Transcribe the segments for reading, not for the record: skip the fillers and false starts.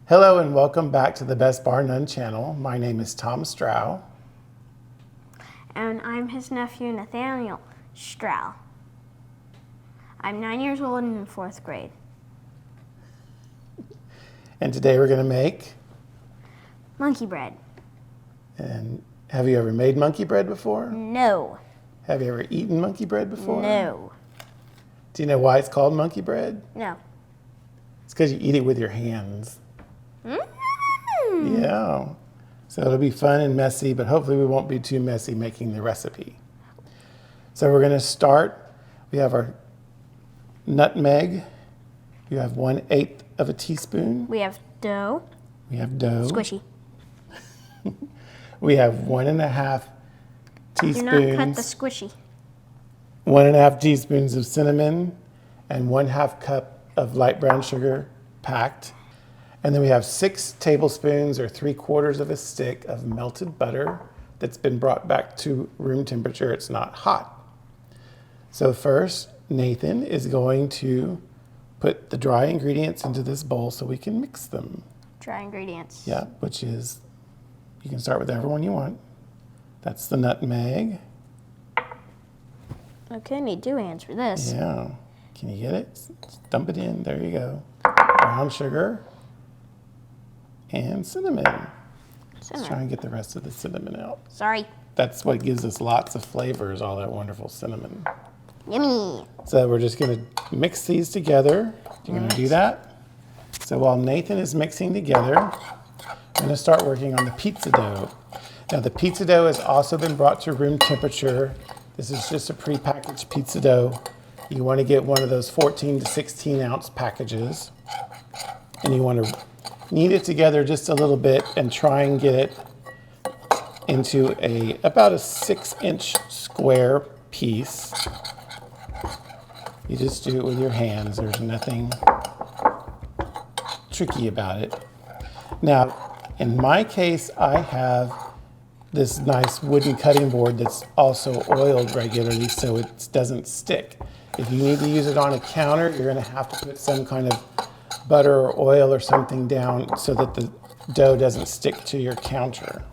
Hello and welcome back to the Best Bar None channel. My name is Tom Strauch. And I'm his nephew, Nathan Strauch. I'm 9 years old and in 4th grade. And today we're going to make monkey bread. And have you ever made monkey bread before? No. Have you ever eaten monkey bread before? No. Do you know why it's called monkey bread? No. It's because you eat it with your hands. Yeah. So it'll be fun and messy, but hopefully we won't be too messy making the recipe. So we're going to start. We have our nutmeg. You have 1/8 of a teaspoon. We have dough. We have dough. Squishy. We have 1.5 teaspoons. Do not cut the squishy. 1.5 teaspoons of cinnamon and 1/2 cup of light brown sugar packed. And then we have 6 tablespoons or 3/4 of a stick of melted butter that's been brought back to room temperature. It's not hot. So first, Nathan is going to put the dry ingredients into this bowl so we can mix them. Dry ingredients. Yeah, which is, you can start with whatever one you want. That's the nutmeg. Okay, need 2 hands for this. Yeah. Can you get it? Just dump it in. There you go. Brown sugar. And cinnamon. Let's try and get the rest of the cinnamon out. Sorry. That's what gives us lots of flavors, all that wonderful cinnamon. Yummy. So we're just going to mix these together. You're going to do that. So while Nathan is mixing together, I'm going to start working on the pizza dough. Now the pizza dough has also been brought to room temperature. This is just a prepackaged pizza dough. You want to get one of those 14 to 16 ounce packages. And you want to knead it together just a little bit and try and get it into about a 6-inch square piece. You just do it with your hands. There's nothing tricky about it. Now, in my case, I have this nice wooden cutting board that's also oiled regularly so it doesn't stick. If you need to use it on a counter, you're going to have to put some kind of butter or oil or something down so that the dough doesn't stick to your counter.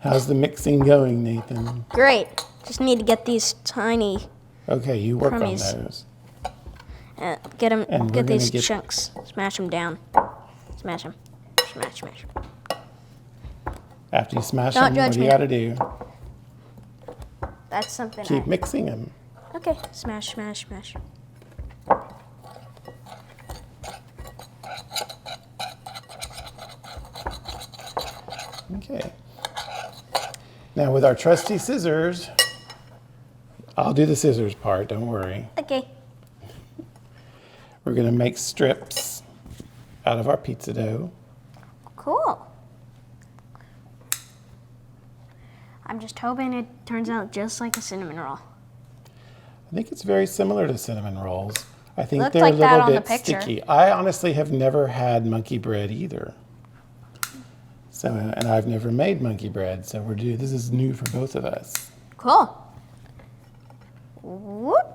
How's the mixing going, Nathan? Great. Just need to get these tiny. Okay, you work crummies. on those. Get these chunks. Smash them down. Smash them. Smash, smash. After you smash them, what do you got to do? That's something. Keep mixing them. Okay. Smash, smash, smash. Okay. Now with our trusty scissors, I'll do the scissors part, don't worry. Okay. We're going to make strips out of our pizza dough. Cool. I'm just hoping it turns out just like a cinnamon roll. I think it's very similar to cinnamon rolls. I think Looked they're like a that little on the bit picture. sticky. I honestly have never had monkey bread either. So, and I've never made monkey bread, so this is new for both of us. Cool. Whoop.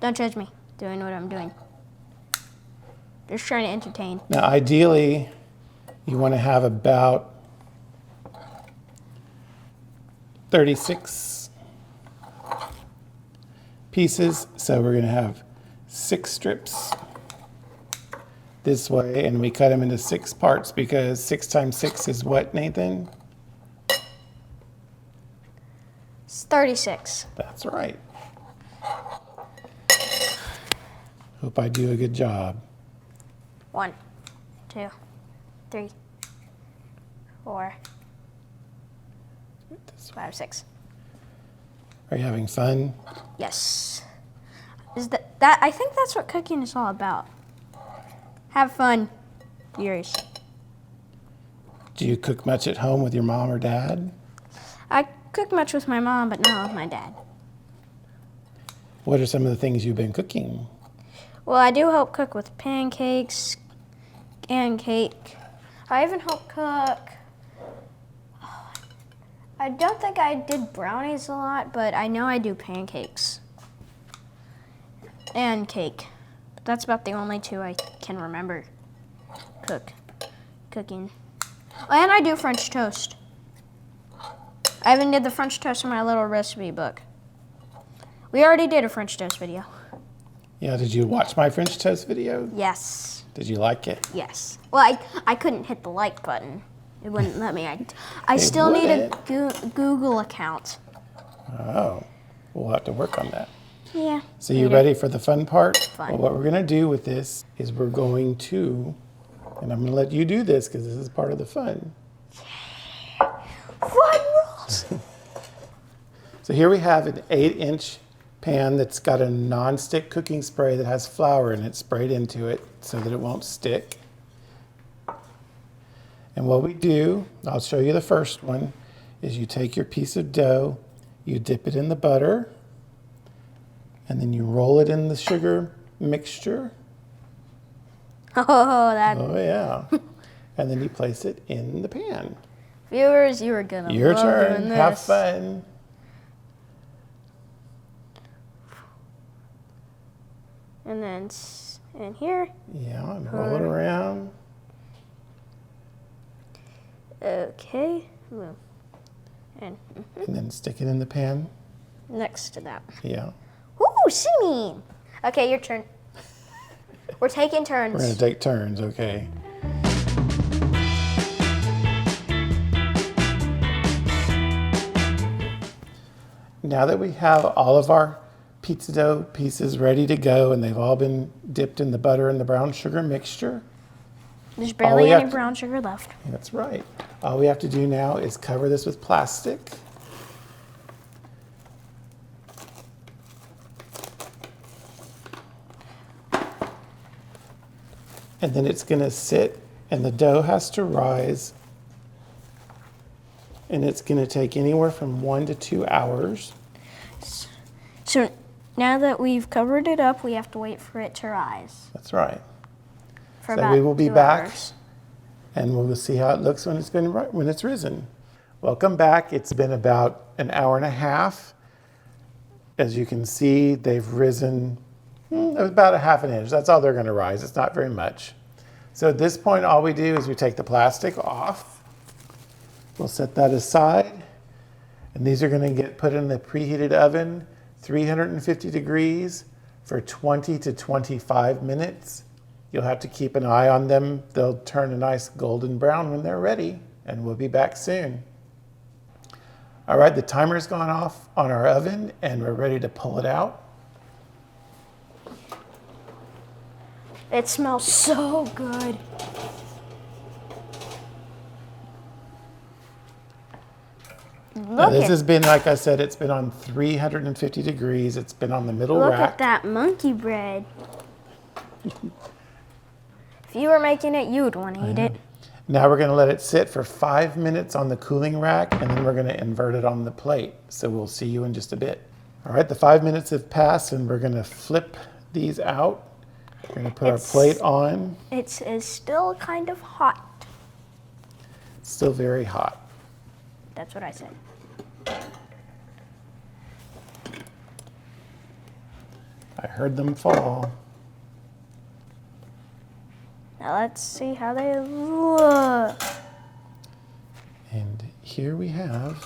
Don't judge me doing what I'm doing. Just trying to entertain. Now, ideally, you want to have about 36 pieces. So we're going to have 6 strips this way, and we cut them into 6 parts because 6 times 6 is what, Nathan? It's 36. That's right. Hope I do a good job. 1, 2, 3, 4, 5, 6. Are you having fun? Yes. Is that? I think that's what cooking is all about. Have fun. Yours. Do you cook much at home with your mom or dad? I cook much with my mom, but not with my dad. What are some of the things you've been cooking? Well, I do help cook with pancakes and cake. I even help cook. I don't think I did brownies a lot, but I know I do pancakes and cake. That's about the only two I can remember cooking. Oh, and I do French toast. I even did the French toast in my little recipe book. We already did a French toast video. Yeah, did you watch my French toast video? Yes. Did you like it? Yes. Well, I couldn't hit the like button. It wouldn't let me. I still need a Google account. Oh, we'll have to work on that. Yeah. So you ready for the fun part? Fun. Well, what we're going to do with this is we're going to, and I'm going to let you do this because this is part of the fun. Fun rules. So here we have an 8-inch pan that's got a non-stick cooking spray that has flour in it sprayed into it so that it won't stick. And what we do, I'll show you the first one, is you take your piece of dough, you dip it in the butter, and then you roll it in the sugar mixture. Oh, that. Oh yeah. And then you place it in the pan. Viewers, you are gonna Your love turn. doing this. Have fun. And then in here. Yeah, and roll it around. Okay. And And then stick it in the pan. next to that. Yeah. Ooh, singing. Okay, your turn. We're taking turns. We're going to take turns, okay. Now that we have all of our pizza dough pieces ready to go and they've all been dipped in the butter and the brown sugar mixture. There's barely we any have to- brown sugar left. That's right. All we have to do now is cover this with plastic. And then it's going to sit and the dough has to rise. And it's going to take anywhere from 1 to 2 hours. So now that we've covered it up, we have to wait for it to rise. That's right. For So about we will be 2 back hours. and we'll see how it looks when it's risen. Welcome back. It's been about an hour and a half. As you can see, they've risen about a ½ inch. That's all they're going to rise. It's not very much. So at this point, all we do is we take the plastic off. We'll set that aside. And these are going to get put in the preheated oven, 350 degrees for 20 to 25 minutes. You'll have to keep an eye on them. They'll turn a nice golden brown when they're ready, and we'll be back soon. All right, the timer's gone off on our oven, and we're ready to pull it out. It smells so good. Now, Look this at, has been, like I said, it's been on 350 degrees. It's been on the middle look rack. at that monkey bread. If you were making it, you would want to eat it. Now we're going to let it sit for 5 minutes on the cooling rack, and then we're going to invert it on the plate. So we'll see you in just a bit. All right, the 5 minutes have passed, and we're going to flip these out. We're going to put our plate on. It's still kind of hot. It's still very hot. That's what I said. I heard them fall. Now let's see how they look. And here we have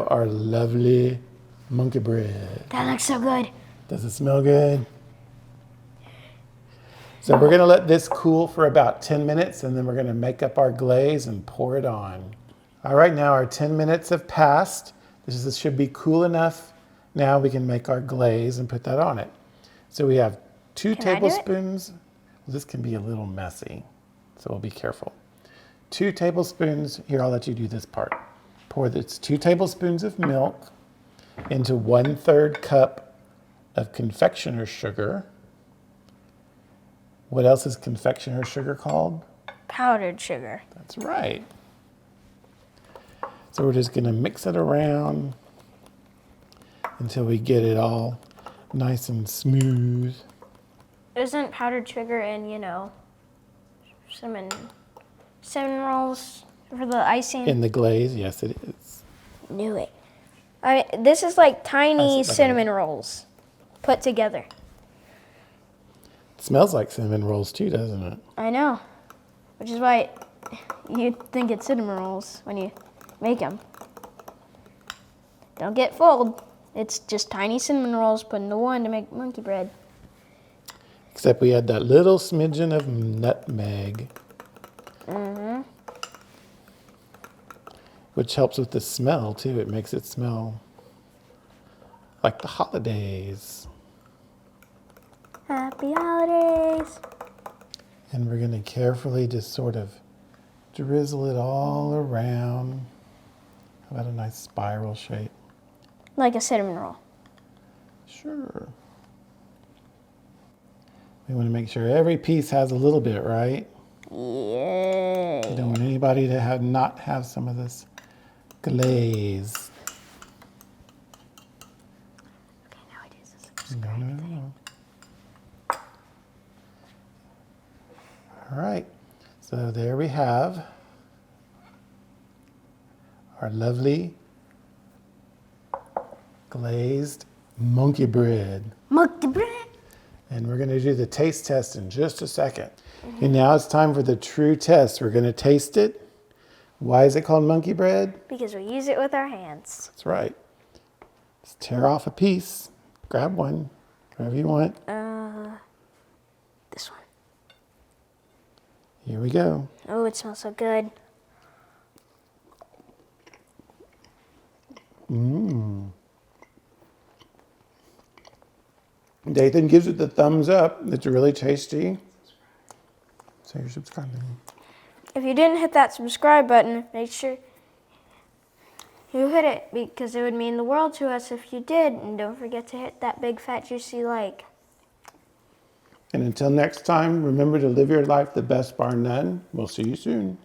our lovely monkey bread. That looks so good. Does it smell good? So we're gonna let this cool for about 10 minutes and then we're gonna make up our glaze and pour it on. All right, now our 10 minutes have passed. This should be cool enough. Now we can make our glaze and put that on it. So we have 2 Can I do it? tablespoons. Well, this can be a little messy, so we'll be careful. 2 tablespoons, here I'll let you do this part. Pour this 2 tablespoons of milk into 1/3 cup of confectioner's sugar. What else is confectioner's sugar called? Powdered sugar. That's right. So we're just gonna mix it around until we get it all nice and smooth. Isn't powdered sugar in, cinnamon rolls for the icing? In the glaze, yes it is. Knew it. This is like tiny I see, okay. cinnamon rolls. put together. It smells like cinnamon rolls too, doesn't it? I know, which is why you think it's cinnamon rolls when you make them. Don't get fooled. It's just tiny cinnamon rolls put into one to make monkey bread. Except we had that little smidgen of nutmeg. Mm-hmm. Which helps with the smell too. It makes it smell like the holidays. Happy holidays. And we're going to carefully just sort of drizzle it all around. How about a nice spiral shape? Like a cinnamon roll. Sure. We want to make sure every piece has a little bit, right? Yeah. You don't want anybody to not have some of this glaze. Okay, now it is. No. All right. So there we have our lovely glazed monkey bread. Monkey bread. And we're going to do the taste test in just a second. And now it's time for the true test. We're going to taste it. Why is it called monkey bread? Because we use it with our hands. That's right. Just tear off a piece. Grab one. Whatever you want. This one. Here we go. Oh, it smells so good. Mmm. Nathan gives it the thumbs up. It's really tasty. So you're subscribing. If you didn't hit that subscribe button, make sure you hit it because it would mean the world to us if you did. And don't forget to hit that big fat juicy like. And until next time, remember to live your life the best bar none. We'll see you soon.